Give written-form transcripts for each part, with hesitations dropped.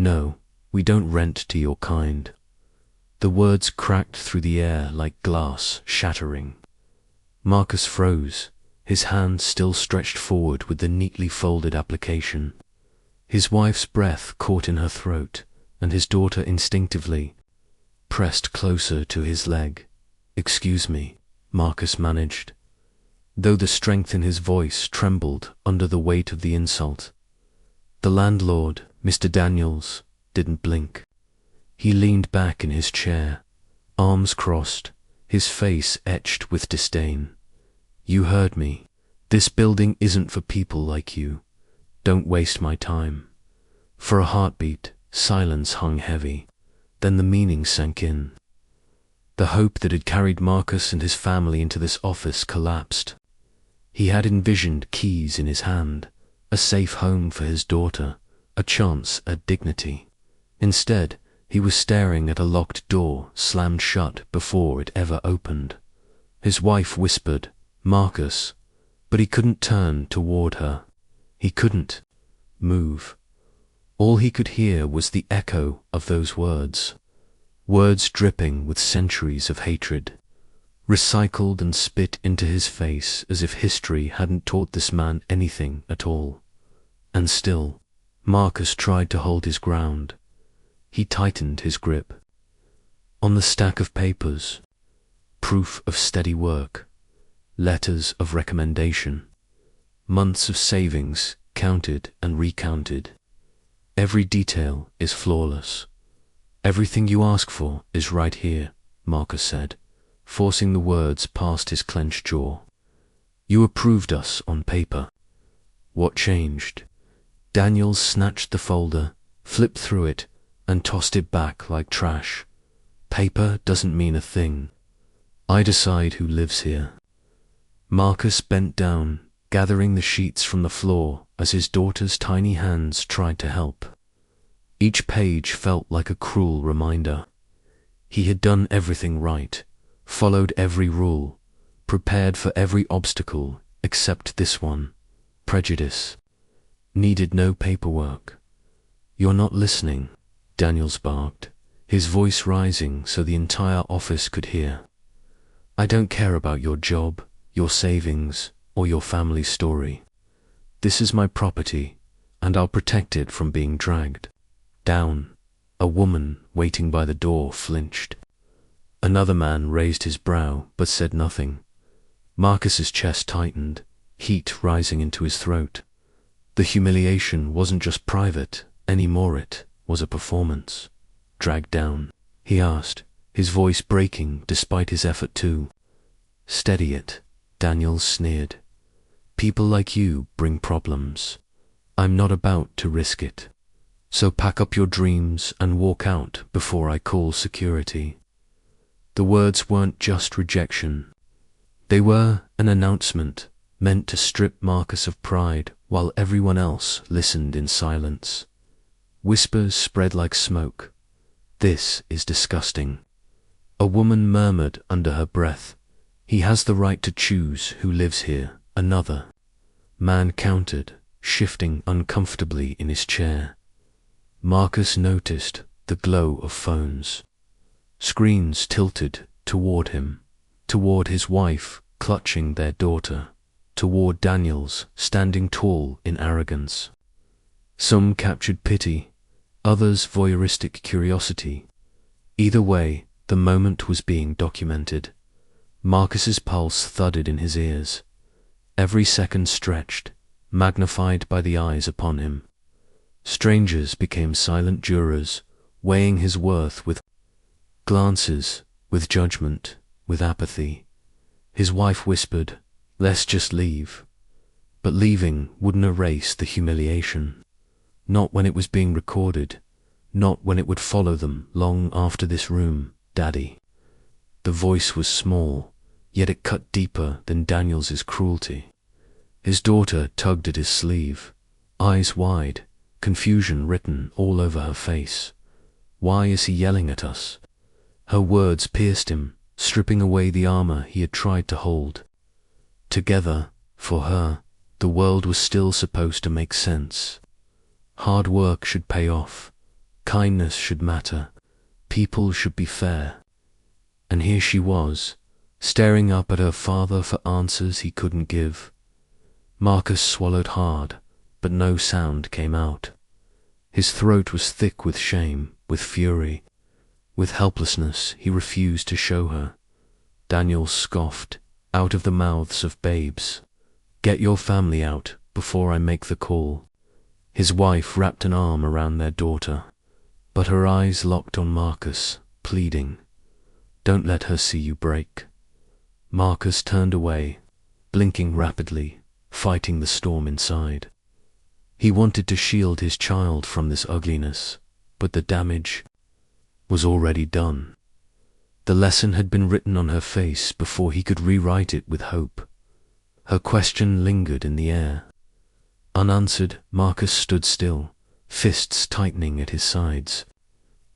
No, we don't rent to your kind." The words cracked through the air like glass shattering. Marcus froze, his hand still stretched forward with the neatly folded application. His wife's breath caught in her throat, and his daughter instinctively pressed closer to his leg. "Excuse me," Marcus managed, though the strength in his voice trembled under the weight of the insult. The landlord, Mr. Daniels, didn't blink. He leaned back in his chair, arms crossed, his face etched with disdain. "You heard me. This building isn't for people like you. Don't waste my time." For a heartbeat, silence hung heavy. Then the meaning sank in. The hope that had carried Marcus and his family into this office collapsed. He had envisioned keys in his hand, a safe home for his daughter, a chance at dignity. Instead, he was staring at a locked door slammed shut before it ever opened. His wife whispered, "Marcus," but he couldn't turn toward her. He couldn't move. All he could hear was the echo of those words, words dripping with centuries of hatred, recycled and spit into his face as if history hadn't taught this man anything at all. And still, Marcus tried to hold his ground. He tightened his grip. On the stack of papers, proof of steady work, letters of recommendation, months of savings counted and recounted. Every detail is flawless. "Everything you ask for is right here," Marcus said, forcing the words past his clenched jaw. "You approved us on paper." What changed? Daniels snatched the folder, flipped through it, and tossed it back like trash. "Paper doesn't mean a thing. I decide who lives here." Marcus bent down, gathering the sheets from the floor as his daughter's tiny hands tried to help. Each page felt like a cruel reminder. He had done everything right, followed every rule, prepared for every obstacle except this one, prejudice. Needed no paperwork. "You're not listening," Daniels barked, his voice rising so the entire office could hear. "I don't care about your job, your savings, or your family story. This is my property, and I'll protect it from being dragged down." A woman waiting by the door flinched. Another man raised his brow but said nothing. Marcus's chest tightened, heat rising into his throat. The humiliation wasn't just private anymore, it was a performance. "Dragged down?" he asked, his voice breaking despite his effort to steady it. Daniels sneered. "People like you bring problems. I'm not about to risk it. So pack up your dreams and walk out before I call security." The words weren't just rejection. They were an announcement meant to strip Marcus of pride while everyone else listened in silence. Whispers spread like smoke. "This is disgusting." A woman murmured under her breath, "He has the right to choose who lives here." Another man countered, shifting uncomfortably in his chair. Marcus noticed the glow of phones. Screens tilted toward him, toward his wife clutching their daughter, toward Daniels standing tall in arrogance. Some captured pity, others voyeuristic curiosity. Either way, the moment was being documented. Marcus's pulse thudded in his ears. Every second stretched, magnified by the eyes upon him. Strangers became silent jurors, weighing his worth with glances, with judgment, with apathy. His wife whispered, "Let's just leave." But leaving wouldn't erase the humiliation. Not when it was being recorded, not when it would follow them long after this room. "Daddy." The voice was small, yet it cut deeper than Daniels's cruelty. His daughter tugged at his sleeve, eyes wide, confusion written all over her face. "Why is he yelling at us?" Her words pierced him, stripping away the armor he had tried to hold. Together, for her, the world was still supposed to make sense. Hard work should pay off. Kindness should matter. People should be fair. And here she was, staring up at her father for answers he couldn't give. Marcus swallowed hard, but no sound came out. His throat was thick with shame, with fury. With helplessness he refused to show her. Daniel scoffed, out of the mouths of babes. "Get your family out before I make the call." His wife wrapped an arm around their daughter, but her eyes locked on Marcus, pleading, "Don't let her see you break." Marcus turned away, blinking rapidly, fighting the storm inside. He wanted to shield his child from this ugliness, but the damage was already done. The lesson had been written on her face before he could rewrite it with hope. Her question lingered in the air. Unanswered, Marcus stood still, fists tightening at his sides.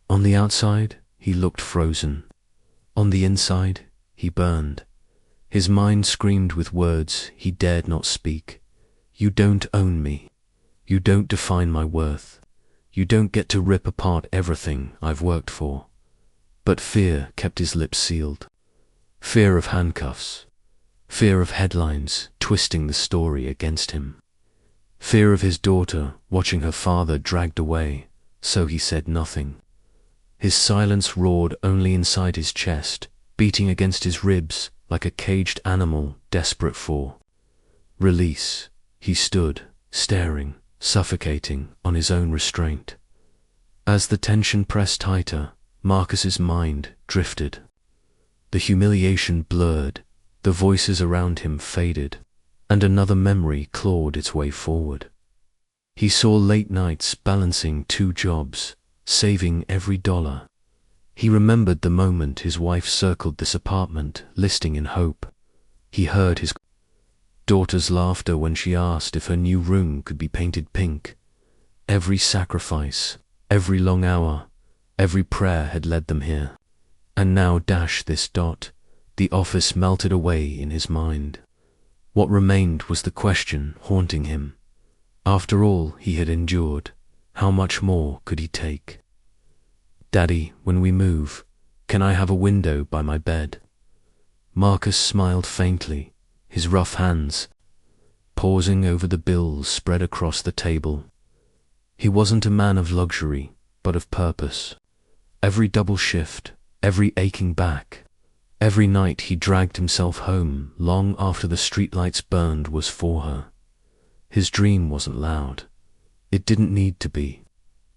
On the outside, he looked frozen. On the inside, he burned. His mind screamed with words he dared not speak. "You don't own me. You don't define my worth. You don't get to rip apart everything I've worked for." But fear kept his lips sealed. Fear of handcuffs. Fear of headlines twisting the story against him. Fear of his daughter watching her father dragged away, so he said nothing. His silence roared only inside his chest, beating against his ribs like a caged animal desperate for release. He stood, staring, suffocating on his own restraint. As the tension pressed tighter, Marcus's mind drifted. The humiliation blurred, the voices around him faded, and another memory clawed its way forward. He saw late nights balancing 2 jobs, saving every dollar. He remembered the moment his wife circled this apartment, listing in hope. He heard his daughter's laughter when she asked if her new room could be painted pink. Every sacrifice, every long hour, every prayer had led them here. And now dash this dot, the office melted away in his mind. What remained was the question haunting him. After all he had endured, how much more could he take? "Daddy, when we move, can I have a window by my bed?" Marcus smiled faintly, his rough hands pausing over the bills spread across the table. He wasn't a man of luxury, but of purpose. Every double shift, every aching back, every night he dragged himself home long after the streetlights burned was for her. His dream wasn't loud. It didn't need to be.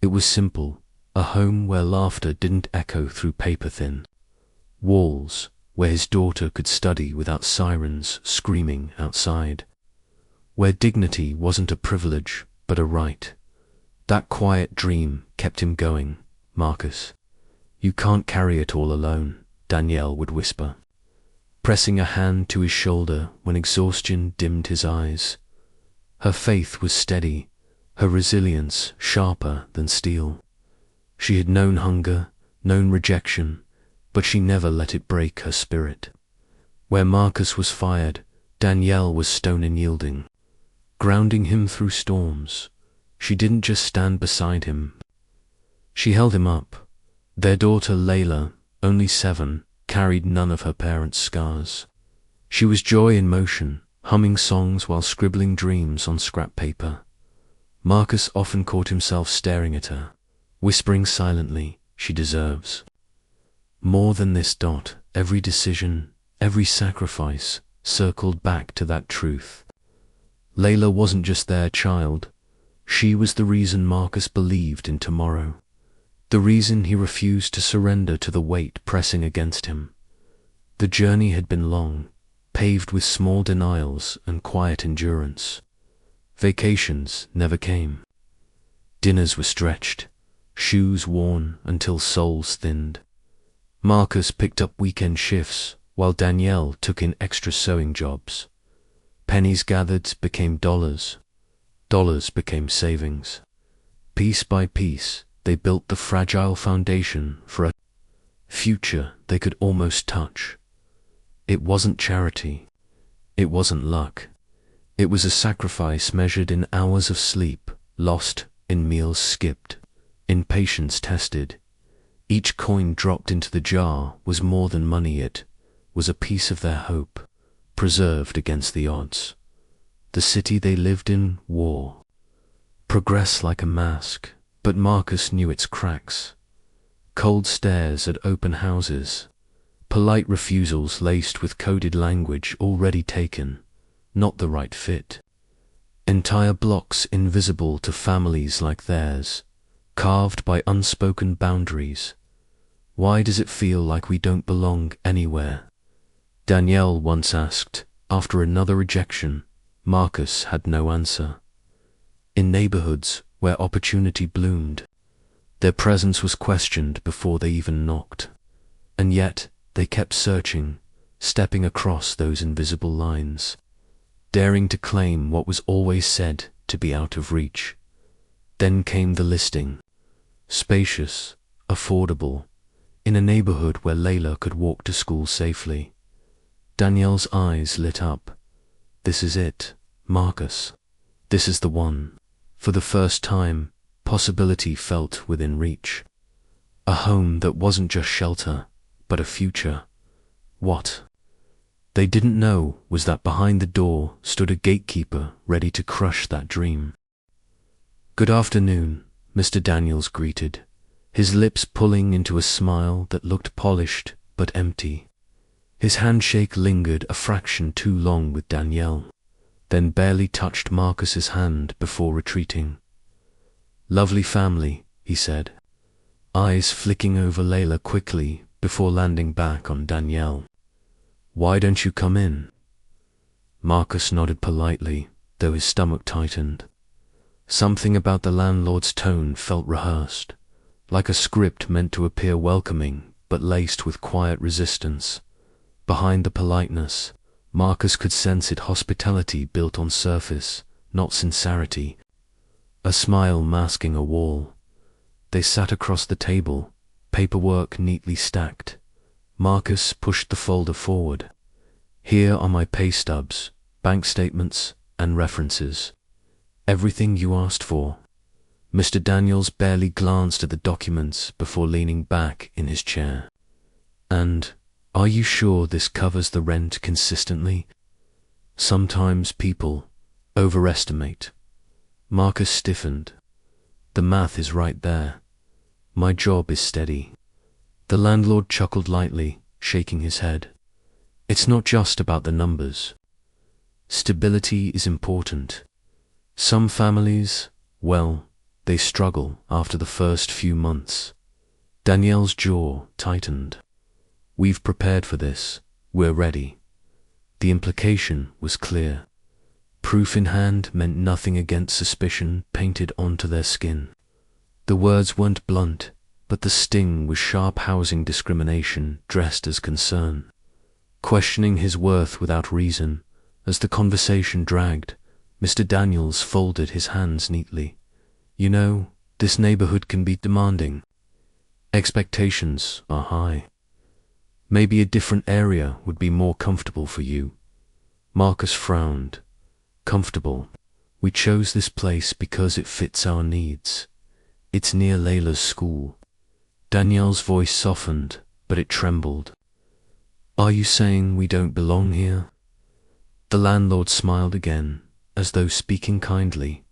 It was simple, a home where laughter didn't echo through paper-thin walls, where his daughter could study without sirens screaming outside, where dignity wasn't a privilege but a right. That quiet dream kept him going. "Marcus, you can't carry it all alone," Danielle would whisper, pressing a hand to his shoulder when exhaustion dimmed his eyes. Her faith was steady, her resilience sharper than steel. She had known hunger, known rejection, but she never let it break her spirit. Where Marcus was fired, Danielle was stone and yielding, grounding him through storms. She didn't just stand beside him. She held him up. Their daughter Layla, only 7, carried none of her parents' scars. She was joy in motion, humming songs while scribbling dreams on scrap paper. Marcus often caught himself staring at her, whispering silently, "She deserves more than this dot." Every decision, every sacrifice circled back to that truth. Layla wasn't just their child. She was the reason Marcus believed in tomorrow, the reason he refused to surrender to the weight pressing against him. The journey had been long, paved with small denials and quiet endurance. Vacations never came. Dinners were stretched, shoes worn until soles thinned. Marcus picked up weekend shifts while Danielle took in extra sewing jobs. Pennies gathered became dollars. Dollars became savings. Piece by piece, they built the fragile foundation for a future they could almost touch. It wasn't charity. It wasn't luck. It was a sacrifice measured in hours of sleep, lost in meals skipped, Impatience tested. Each coin dropped into the jar was more than money, it was a piece of their hope, preserved against the odds. The city they lived in wore. Progress like a mask, but Marcus knew its cracks. Cold stares at open houses, polite refusals laced with coded language already taken, not the right fit. Entire blocks invisible to families like theirs, carved by unspoken boundaries. Why does it feel like we don't belong anywhere? Danielle once asked. After another rejection, Marcus had no answer. In neighborhoods where opportunity bloomed, their presence was questioned before they even knocked. And yet, they kept searching, stepping across those invisible lines, daring to claim what was always said to be out of reach. Then came the listing. Spacious, affordable, in a neighborhood where Layla could walk to school safely. Danielle's eyes lit up. This is it, Marcus. This is the one. For the first time, possibility felt within reach. A home that wasn't just shelter, but a future. What they didn't know was that behind the door stood a gatekeeper ready to crush that dream. "Good afternoon," Mr. Daniels greeted, his lips pulling into a smile that looked polished but empty. His handshake lingered a fraction too long with Danielle, then barely touched Marcus's hand before retreating. "Lovely family," he said, eyes flicking over Layla quickly before landing back on Danielle. "Why don't you come in?" Marcus nodded politely, though his stomach tightened. Something about the landlord's tone felt rehearsed, like a script meant to appear welcoming but laced with quiet resistance. Behind the politeness, Marcus could sense it hospitality built on surface, not sincerity. A smile masking a wall. They sat across the table, paperwork neatly stacked. Marcus pushed the folder forward. "Here are my pay stubs, bank statements, and references. Everything you asked for." Mr. Daniels barely glanced at the documents before leaning back in his chair. "And are you sure this covers the rent consistently? Sometimes people overestimate." Marcus stiffened. "The math is right there. My job is steady." The landlord chuckled lightly, shaking his head. "It's not just about the numbers. Stability is important. Some families, well, they struggle after the first few months." Danielle's jaw tightened. "We've prepared for this. We're ready." The implication was clear. Proof in hand meant nothing against suspicion painted onto their skin. The words weren't blunt, but the sting was sharp. Housing discrimination dressed as concern. Questioning his worth without reason, as the conversation dragged, Mr. Daniels folded his hands neatly. "You know, this neighborhood can be demanding. Expectations are high. Maybe a different area would be more comfortable for you." Marcus frowned. "Comfortable. We chose this place because it fits our needs. It's near Layla's school." Danielle's voice softened, but it trembled. "Are you saying we don't belong here?" The landlord smiled again, as though speaking kindly.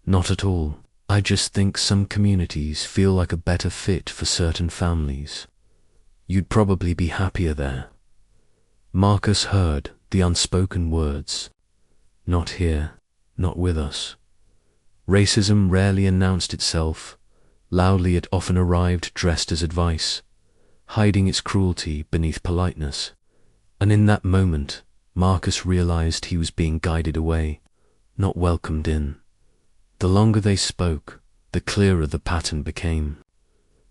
"Not at all. I just think some communities feel like a better fit for certain families. You'd probably be happier there." Marcus heard the unspoken words. "Not here, not with us." Racism rarely announced itself. Loudly it often arrived dressed as advice, hiding its cruelty beneath politeness. And in that moment, Marcus realized he was being guided away, not welcomed in. The longer they spoke, the clearer the pattern became.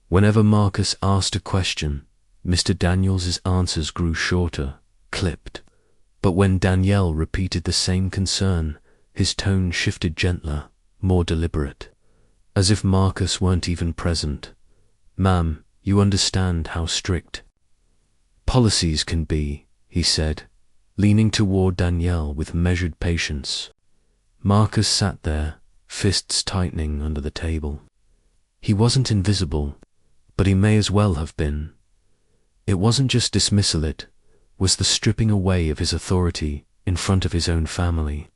Whenever Marcus asked a question, Mr. Daniels's answers grew shorter, clipped. But when Danielle repeated the same concern, his tone shifted gentler, more deliberate, as if Marcus weren't even present. "Ma'am, you understand how strict policies can be," he said, leaning toward Danielle with measured patience. Marcus sat there, fists tightening under the table. He wasn't invisible, but he may as well have been. It wasn't just dismissal, it was the stripping away of his authority in front of his own family.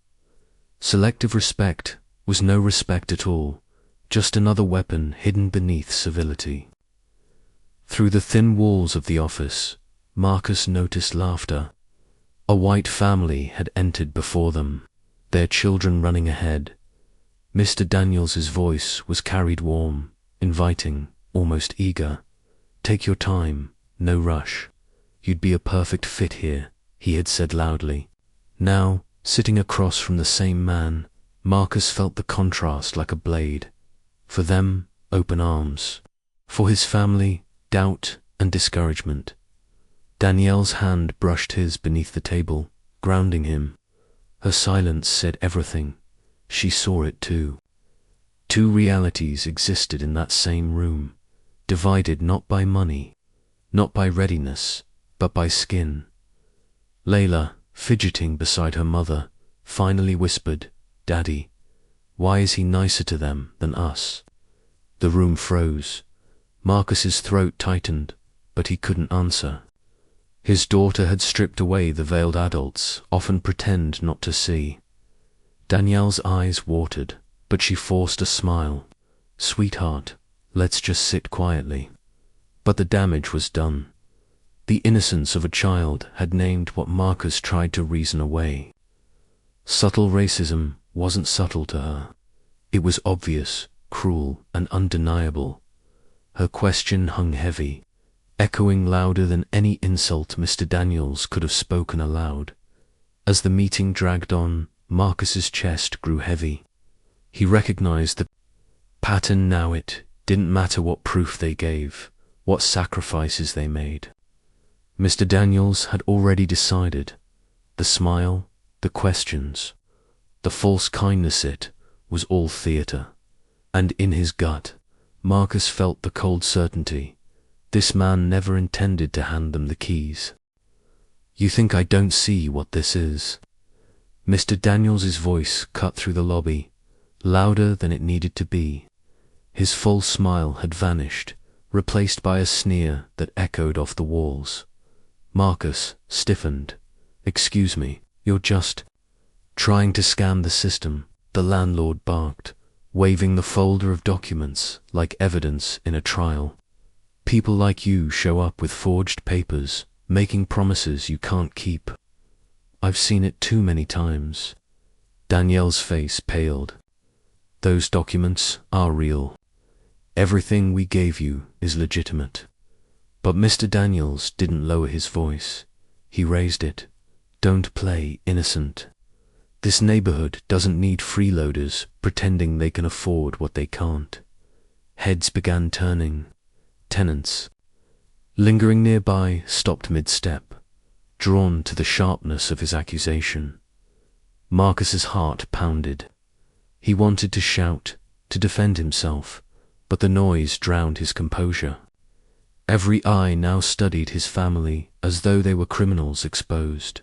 Selective respect was no respect at all, just another weapon hidden beneath civility. Through the thin walls of the office, Marcus noticed laughter. A white family had entered before them, their children running ahead. Mr. Daniels's voice was carried warm, inviting, almost eager. "Take your time, no rush. You'd be a perfect fit here," he had said loudly. Now, sitting across from the same man, Marcus felt the contrast like a blade. For them, open arms. For his family, doubt and discouragement. Danielle's hand brushed his beneath the table, grounding him. Her silence said everything. She saw it too. Two realities existed in that same room, divided not by money, not by readiness, but by skin. Layla, fidgeting beside her mother, finally whispered, "Daddy, why is he nicer to them than us?" The room froze. Marcus's throat tightened, but he couldn't answer. His daughter had stripped away the veiled adults often pretend not to see. Danielle's eyes watered, but she forced a smile. "Sweetheart, let's just sit quietly." But the damage was done. The innocence of a child had named what Marcus tried to reason away. Subtle racism wasn't subtle to her. It was obvious, cruel, and undeniable. Her question hung heavy, echoing louder than any insult Mr. Daniels could have spoken aloud. As the meeting dragged on, Marcus's chest grew heavy. He recognized the pattern now. It didn't matter what proof they gave, what sacrifices they made. Mr. Daniels had already decided. The smile, the questions, the false kindness, it was all theater. And in his gut, Marcus felt the cold certainty. This man never intended to hand them the keys. "You think I don't see what this is?" Mr. Daniels's voice cut through the lobby, louder than it needed to be. His false smile had vanished, replaced by a sneer that echoed off the walls. Marcus stiffened. "Excuse me, you're just trying to scam the system," the landlord barked, waving the folder of documents like evidence in a trial. "People like you show up with forged papers, making promises you can't keep. I've seen it too many times." Danielle's face paled. "Those documents are real. Everything we gave you is legitimate." But Mr. Daniels didn't lower his voice. He raised it. "Don't play innocent. This neighborhood doesn't need freeloaders pretending they can afford what they can't." Heads began turning. Tenants, lingering nearby, stopped mid-step, drawn to the sharpness of his accusation. Marcus's heart pounded. He wanted to shout, to defend himself, but the noise drowned his composure. Every eye now studied his family as though they were criminals exposed.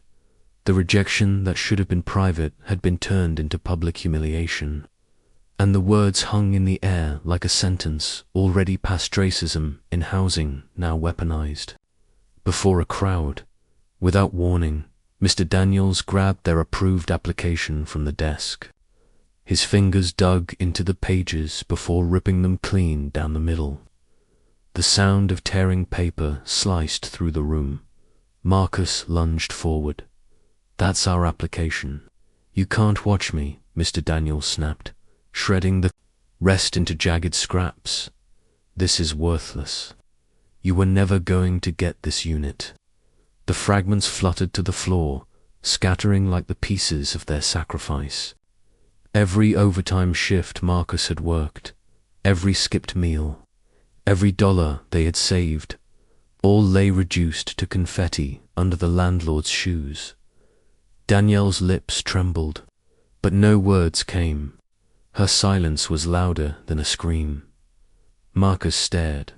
The rejection that should have been private had been turned into public humiliation, and the words hung in the air like a sentence already past racism in housing, now weaponized. Before a crowd, without warning, Mr. Daniels grabbed their approved application from the desk. His fingers dug into the pages before ripping them clean down the middle. The sound of tearing paper sliced through the room. Marcus lunged forward. "That's our application." "You can't watch me," Mr. Daniels snapped, shredding the rest into jagged scraps. "This is worthless. You were never going to get this unit." The fragments fluttered to the floor, scattering like the pieces of their sacrifice. Every overtime shift Marcus had worked, every skipped meal, every dollar they had saved, all lay reduced to confetti under the landlord's shoes. Danielle's lips trembled, but no words came. Her silence was louder than a scream. Marcus stared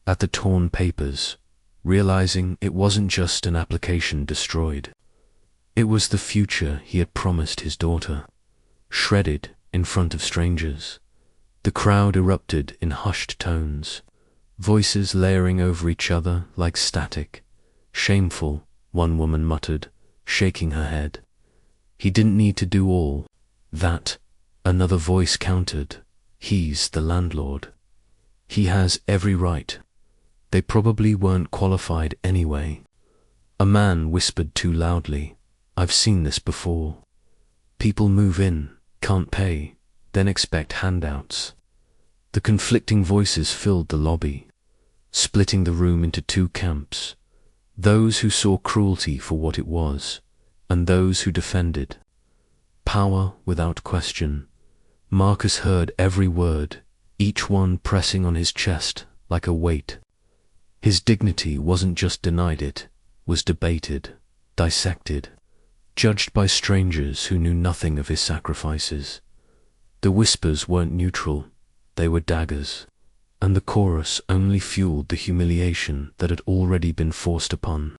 at the torn papers, realizing it wasn't just an application destroyed. It was the future he had promised his daughter, shredded in front of strangers. The crowd erupted in hushed tones, voices layering over each other like static. Shameful, one woman muttered, shaking her head. He didn't need to do all that, another voice countered. He's the landlord. He has every right. They probably weren't qualified anyway. A man whispered too loudly, I've seen this before. People move in, can't pay, then expect handouts. The conflicting voices filled the lobby, splitting the room into two camps, those who saw cruelty for what it was, and those who defended. Power without question. Marcus heard every word, each one pressing on his chest like a weight. His dignity wasn't just denied, it was debated, dissected, judged by strangers who knew nothing of his sacrifices. The whispers weren't neutral, they were daggers, and the chorus only fueled the humiliation that had already been forced upon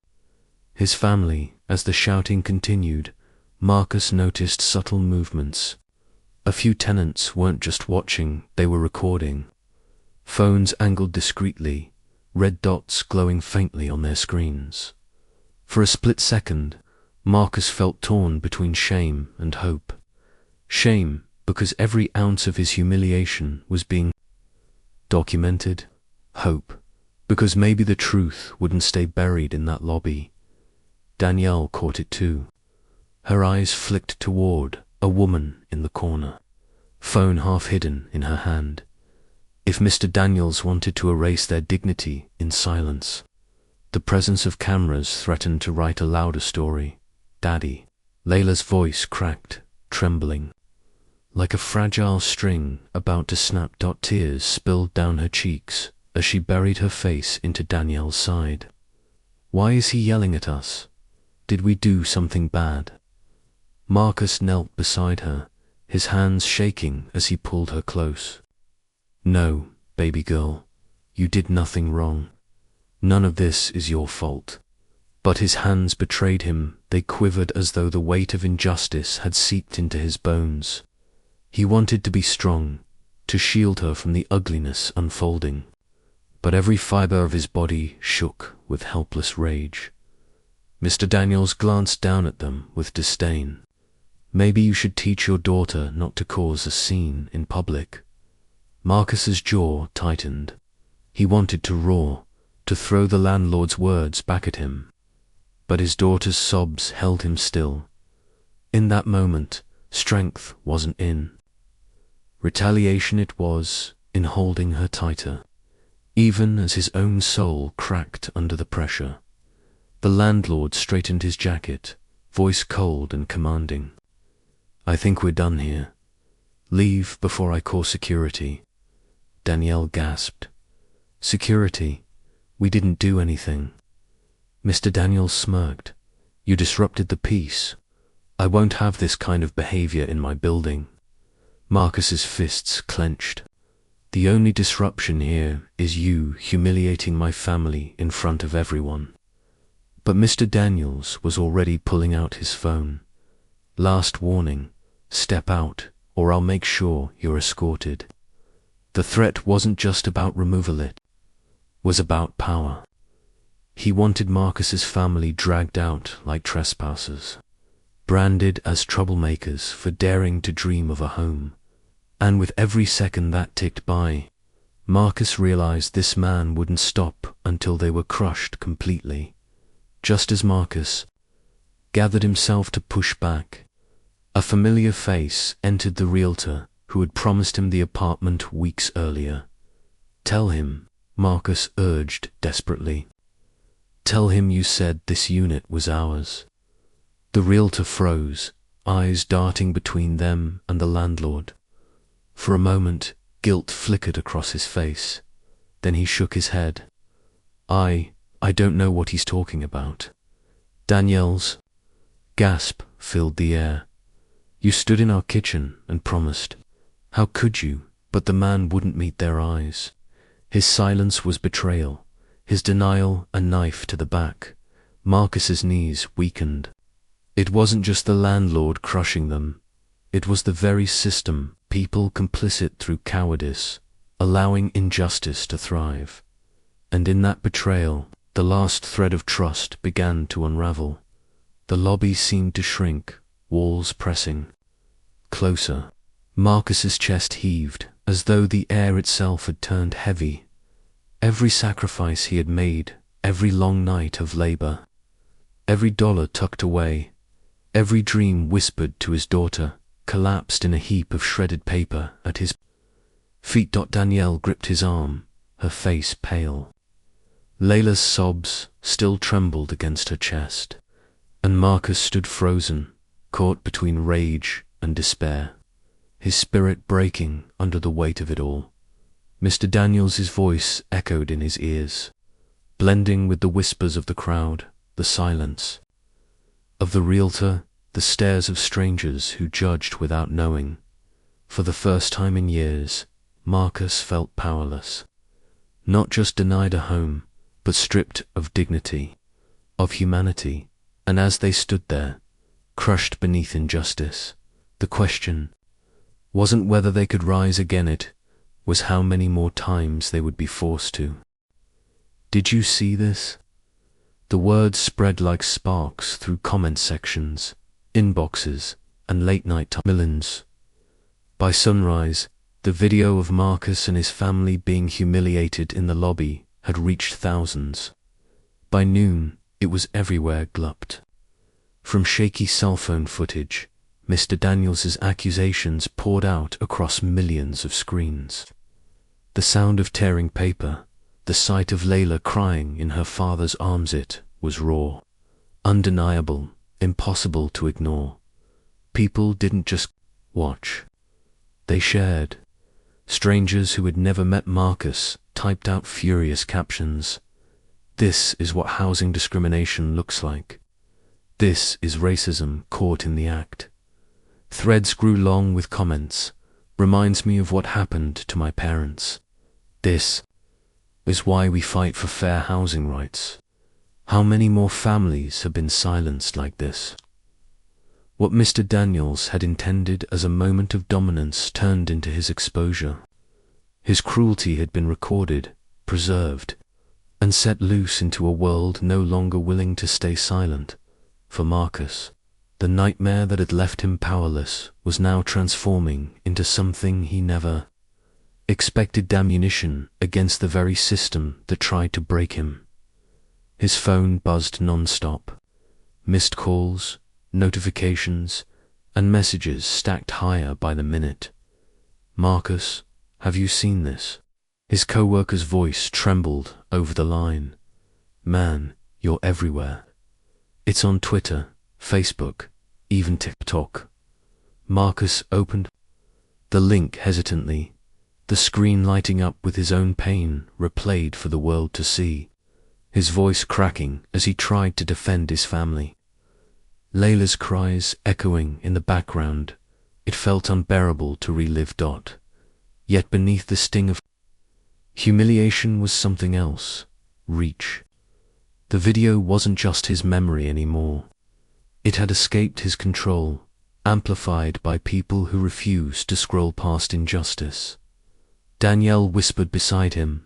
his family. As the shouting continued, Marcus noticed subtle movements. A few tenants weren't just watching, they were recording. Phones angled discreetly, red dots glowing faintly on their screens. For a split second, Marcus felt torn between shame and hope. Shame, because every ounce of his humiliation was being documented. Hope, because maybe the truth wouldn't stay buried in that lobby. Danielle caught it too. Her eyes flicked toward a woman in the corner, phone half hidden in her hand. If Mr. Daniels wanted to erase their dignity in silence, the presence of cameras threatened to write a louder story. Daddy. Layla's voice cracked, trembling, like a fragile string about to snap. Tears spilled down her cheeks as she buried her face into Danielle's side. Why is he yelling at us? Did we do something bad? Marcus knelt beside her, his hands shaking as he pulled her close. No, baby girl, you did nothing wrong. None of this is your fault. But his hands betrayed him. They quivered as though the weight of injustice had seeped into his bones. He wanted to be strong, to shield her from the ugliness unfolding. But every fiber of his body shook with helpless rage. Mr. Daniels glanced down at them with disdain. Maybe you should teach your daughter not to cause a scene in public. Marcus's jaw tightened. He wanted to roar, to throw the landlord's words back at him. But his daughter's sobs held him still. In that moment, strength wasn't in retaliation, it was in holding her tighter, even as his own soul cracked under the pressure. The landlord straightened his jacket, voice cold and commanding. I think we're done here. Leave before I call security. Danielle gasped. Security? We didn't do anything. Mr. Daniels smirked. You disrupted the peace. I won't have this kind of behavior in my building. Marcus's fists clenched. The only disruption here is you humiliating my family in front of everyone. But Mr. Daniels was already pulling out his phone. Last warning, step out or I'll make sure you're escorted. The threat wasn't just about removal, it was about power. He wanted Marcus's family dragged out like trespassers, branded as troublemakers for daring to dream of a home. And with every second that ticked by, Marcus realized this man wouldn't stop until they were crushed completely. Just as Marcus gathered himself to push back, a familiar face entered the realtor who had promised him the apartment weeks earlier. Tell him, Marcus urged desperately. Tell him you said this unit was ours. The realtor froze, eyes darting between them and the landlord. For a moment, guilt flickered across his face. Then he shook his head. I don't know what he's talking about. Danielle's gasp filled the air. You stood in our kitchen and promised. How could you? But the man wouldn't meet their eyes. His silence was betrayal, his denial a knife to the back. Marcus's knees weakened. It wasn't just the landlord crushing them. It was the very system people complicit through cowardice, allowing injustice to thrive. And in that betrayal, the last thread of trust began to unravel. The lobby seemed to shrink, walls pressing closer. Marcus's chest heaved, as though the air itself had turned heavy. Every sacrifice he had made, every long night of labor, every dollar tucked away, every dream whispered to his daughter, collapsed in a heap of shredded paper at his feet. Danielle gripped his arm, her face pale. Layla's sobs still trembled against her chest, and Marcus stood frozen, caught between rage and despair, his spirit breaking under the weight of it all. Mr. Daniels's voice echoed in his ears, blending with the whispers of the crowd, the silence of the realtor, the stares of strangers who judged without knowing. For the first time in years, Marcus felt powerless. Not just denied a home, but stripped of dignity, of humanity. And as they stood there, crushed beneath injustice, the question wasn't whether they could rise again, it was how many more times they would be forced to. "Did you see this?" The words spread like sparks through comment sections, inboxes, and late-night millions. By sunrise, the video of Marcus and his family being humiliated in the lobby had reached thousands. By noon, it was everywhere glupped. From shaky cell phone footage, Mr. Daniels's accusations poured out across millions of screens. The sound of tearing paper, the sight of Layla crying in her father's arms, it was raw, undeniable, impossible to ignore. People didn't just watch. They shared. Strangers who had never met Marcus typed out furious captions. "This is what housing discrimination looks like. This is racism caught in the act." Threads grew long with comments. "Reminds me of what happened to my parents. This is why we fight for fair housing rights. How many more families have been silenced like this?" What Mr. Daniels had intended as a moment of dominance turned into his exposure. His cruelty had been recorded, preserved, and set loose into a world no longer willing to stay silent. For Marcus, the nightmare that had left him powerless was now transforming into something he never expected: ammunition against the very system that tried to break him. His phone buzzed non-stop. Missed calls, notifications, and messages stacked higher by the minute. "Marcus, have you seen this?" His co-worker's voice trembled over the line. "Man, you're everywhere. It's on Twitter, Facebook, even TikTok." Marcus opened the link hesitantly, the screen lighting up with his own pain replayed for the world to see, his voice cracking as he tried to defend his family. Layla's cries echoing in the background. It felt unbearable to relive. Yet beneath the sting of humiliation was something else: reach. The video wasn't just his memory anymore. It had escaped his control, amplified by people who refused to scroll past injustice. Danielle whispered beside him,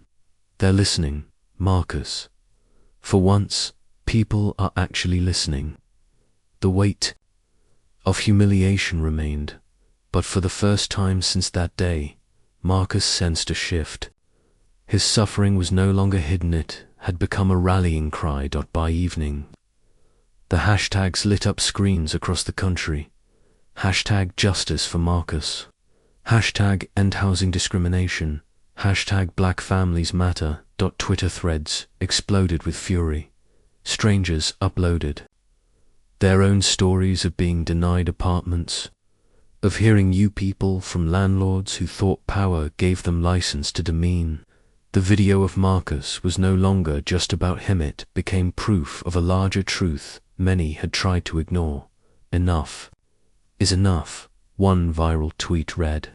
"They're listening, Marcus. For once, people are actually listening." The weight of humiliation remained, but for the first time since that day, Marcus sensed a shift. His suffering was no longer hidden, it had become a rallying cry. By evening, the hashtags lit up screens across the country. Hashtag justice for Marcus. Hashtag end housing discrimination. Hashtag Black Families Matter. Twitter threads exploded with fury. Strangers uploaded their own stories of being denied apartments, of hearing you people from landlords who thought power gave them license to demean. The video of Marcus was no longer just about him, it became proof of a larger truth many had tried to ignore. Enough is enough, one viral tweet read.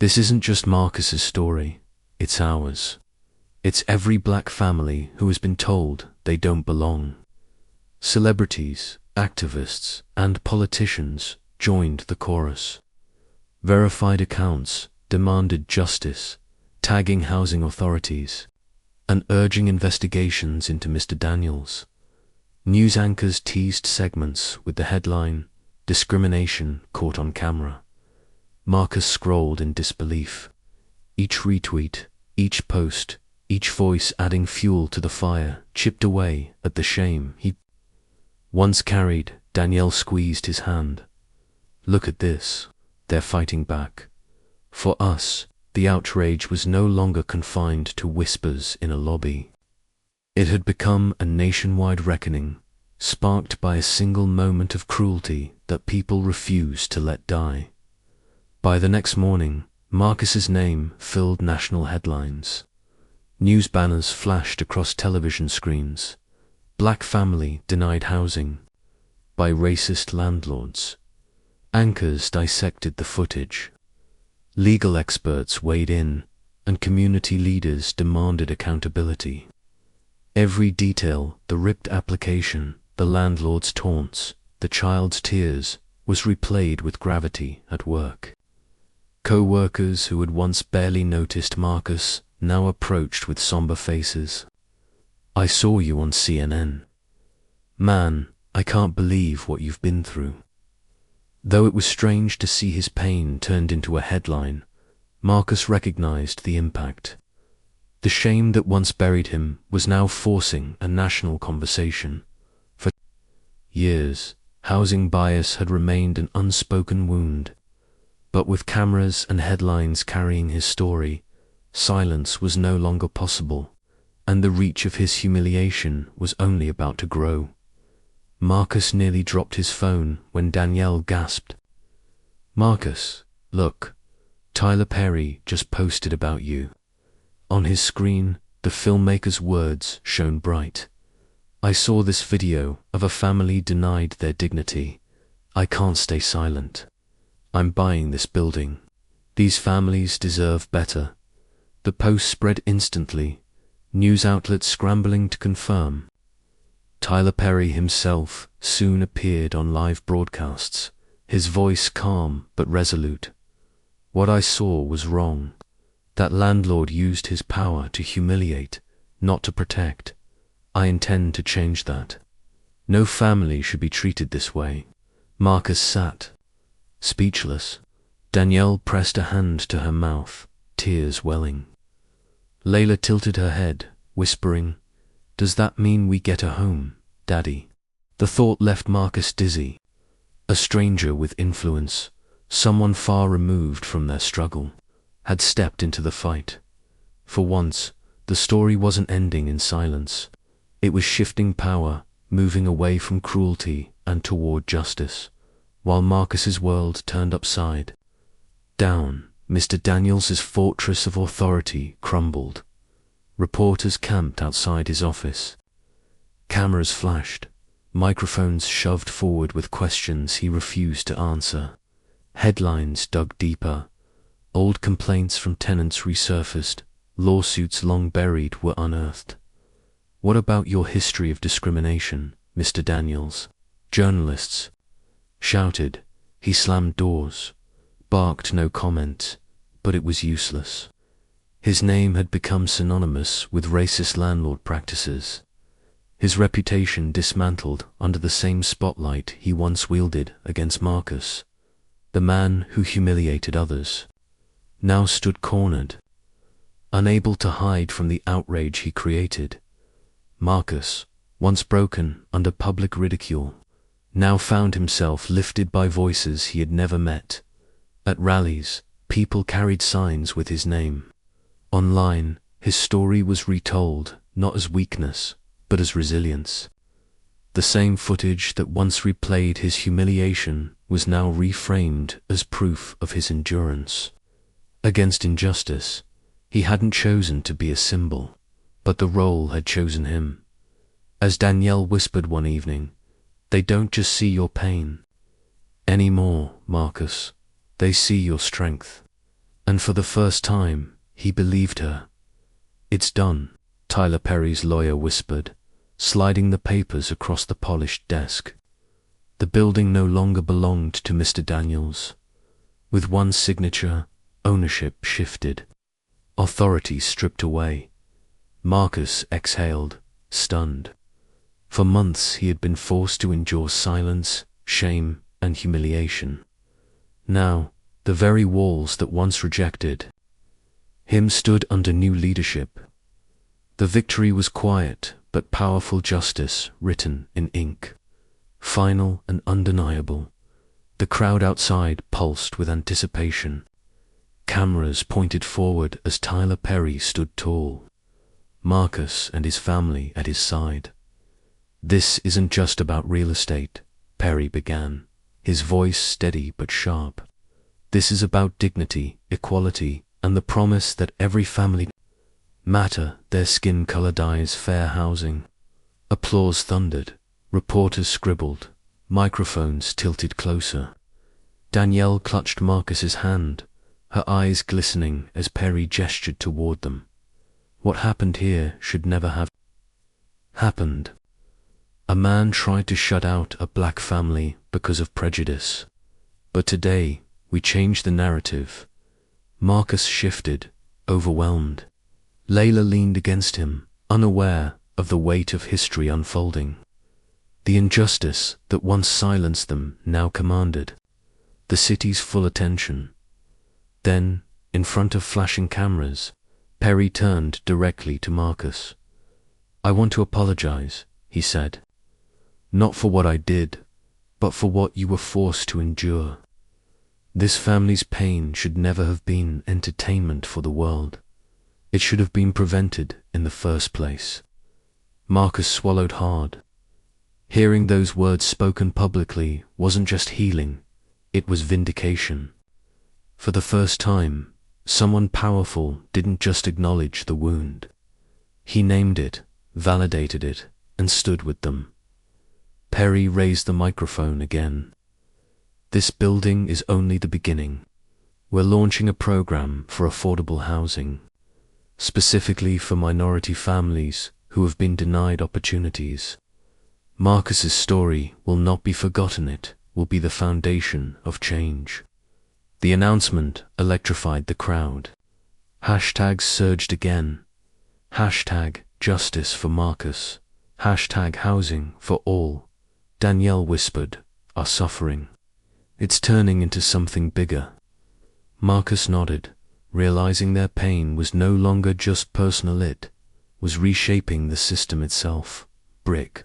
This isn't just Marcus's story, it's ours. It's every black family who has been told they don't belong. Celebrities, activists, and politicians joined the chorus. Verified accounts demanded justice, tagging housing authorities, and urging investigations into Mr. Daniels. News anchors teased segments with the headline, "Discrimination Caught on Camera." Marcus scrolled in disbelief. Each retweet, each post, each voice adding fuel to the fire chipped away at the shame he once carried. Danielle squeezed his hand. "Look at this. They're fighting back." For us, the outrage was no longer confined to whispers in a lobby. It had become a nationwide reckoning, sparked by a single moment of cruelty that people refused to let die. By the next morning, Marcus's name filled national headlines. News banners flashed across television screens. Black family denied housing by racist landlords. Anchors dissected the footage. Legal experts weighed in, and community leaders demanded accountability. Every detail, the ripped application, the landlord's taunts, the child's tears, was replayed with gravity at work. Co-workers who had once barely noticed Marcus now approached with somber faces. "I saw you on CNN. Man, I can't believe what you've been through." Though it was strange to see his pain turned into a headline, Marcus recognized the impact. The shame that once buried him was now forcing a national conversation. For years, housing bias had remained an unspoken wound. But with cameras and headlines carrying his story, silence was no longer possible, and the reach of his humiliation was only about to grow. Marcus nearly dropped his phone when Danielle gasped. "Marcus, look, Tyler Perry just posted about you." On his screen, the filmmaker's words shone bright. "I saw this video of a family denied their dignity. I can't stay silent. I'm buying this building. These families deserve better." The post spread instantly, news outlets scrambling to confirm. Tyler Perry himself soon appeared on live broadcasts, his voice calm but resolute. "What I saw was wrong. That landlord used his power to humiliate, not to protect. I intend to change that. No family should be treated this way." Marcus sat, speechless. Danielle pressed a hand to her mouth, tears welling. Layla tilted her head, whispering, "Does that mean we get a home, Daddy?" The thought left Marcus dizzy. A stranger with influence, someone far removed from their struggle, had stepped into the fight. For once, the story wasn't ending in silence. It was shifting power, moving away from cruelty and toward justice, while Marcus's world turned upside down. Mr. Daniels's fortress of authority crumbled. Reporters camped outside his office. Cameras flashed, microphones shoved forward with questions he refused to answer. Headlines dug deeper. Old complaints from tenants resurfaced. Lawsuits long buried were unearthed. "What about your history of discrimination, Mr. Daniels?" Journalists shouted. He slammed doors, barked no comment, but it was useless. His name had become synonymous with racist landlord practices. His reputation dismantled under the same spotlight he once wielded against Marcus. The man who humiliated others now stood cornered, unable to hide from the outrage he created. Marcus, once broken under public ridicule, now found himself lifted by voices he had never met. At rallies, people carried signs with his name. Online, his story was retold, not as weakness, but as resilience. The same footage that once replayed his humiliation was now reframed as proof of his endurance. Against injustice, he hadn't chosen to be a symbol, but the role had chosen him. As Danielle whispered one evening, "They don't just see your pain anymore, Marcus. They see your strength." And for the first time, he believed her. "It's done," Tyler Perry's lawyer whispered, sliding the papers across the polished desk. The building no longer belonged to Mr. Daniels. With one signature, ownership shifted. Authority stripped away. Marcus exhaled, stunned. For months he had been forced to endure silence, shame, and humiliation. Now, the very walls that once rejected him stood under new leadership. The victory was quiet, but powerful justice written in ink. Final and undeniable. The crowd outside pulsed with anticipation. Cameras pointed forward as Tyler Perry stood tall, Marcus and his family at his side. "This isn't just about real estate," Perry began, his voice steady but sharp. "This is about dignity, equality, and the promise that every family matter, their skin color dyes, fair housing." Applause thundered. Reporters scribbled. Microphones tilted closer. Danielle clutched Marcus's hand, her eyes glistening as Perry gestured toward them. What happened here should never have happened. A man tried to shut out a black family because of prejudice. But today, we changed the narrative. Marcus shifted, overwhelmed. Layla leaned against him, unaware of the weight of history unfolding. The injustice that once silenced them now commanded the city's full attention. Then, in front of flashing cameras, Perry turned directly to Marcus. "I want to apologize," he said. "Not for what I did, but for what you were forced to endure. This family's pain should never have been entertainment for the world. It should have been prevented in the first place." Marcus swallowed hard. Hearing those words spoken publicly wasn't just healing, it was vindication. For the first time, someone powerful didn't just acknowledge the wound. He named it, validated it, and stood with them. Perry raised the microphone again. "This building is only the beginning. We're launching a program for affordable housing, specifically for minority families who have been denied opportunities. Marcus's story will not be forgotten, it will be the foundation of change." The announcement electrified the crowd. Hashtags surged again. Hashtag justice for Marcus. Hashtag housing for all. Danielle whispered, "Our suffering. It's turning into something bigger." Marcus nodded, realizing their pain was no longer just personal, it was reshaping the system itself, brick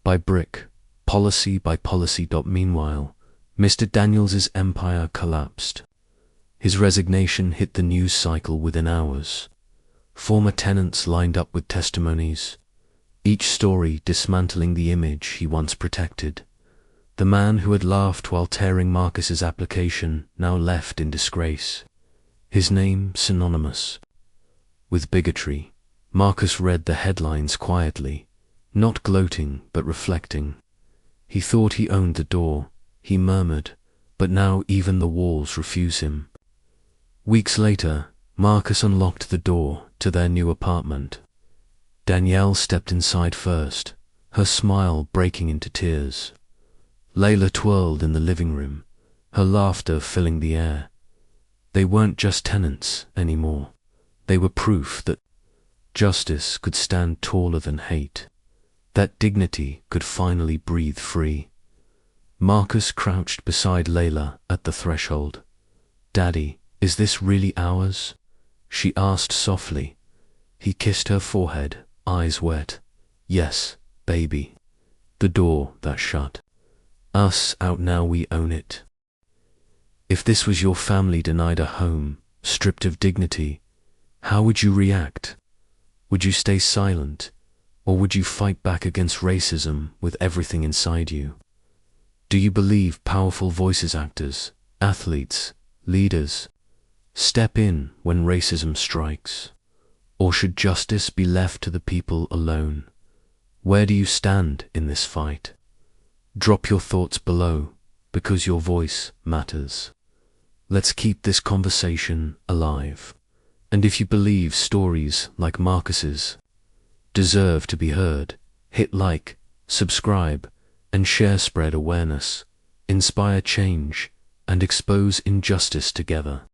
by brick, policy by policy. Meanwhile, Mr. Daniels's empire collapsed. His resignation hit the news cycle within hours. Former tenants lined up with testimonies, each story dismantling the image he once protected. The man who had laughed while tearing Marcus's application now left in disgrace, his name synonymous with bigotry. Marcus read the headlines quietly, not gloating but reflecting. He thought he owned the door, he murmured, but now even the walls refuse him. Weeks later, Marcus unlocked the door to their new apartment. Danielle stepped inside first, her smile breaking into tears. Layla twirled in the living room, her laughter filling the air. They weren't just tenants anymore. They were proof that justice could stand taller than hate, that dignity could finally breathe free. Marcus crouched beside Layla at the threshold. "Daddy, is this really ours?" she asked softly. He kissed her forehead, eyes wet. "Yes, baby." The door that shut. "Us out now, we own it." If this was your family denied a home, stripped of dignity, how would you react? Would you stay silent, or would you fight back against racism with everything inside you? Do you believe powerful voices, actors, athletes, leaders, step in when racism strikes? Or should justice be left to the people alone? Where do you stand in this fight? Drop your thoughts below, because your voice matters. Let's keep this conversation alive. And if you believe stories like Marcus's deserve to be heard, hit like, subscribe, and share. Spread awareness, inspire change, and expose injustice together.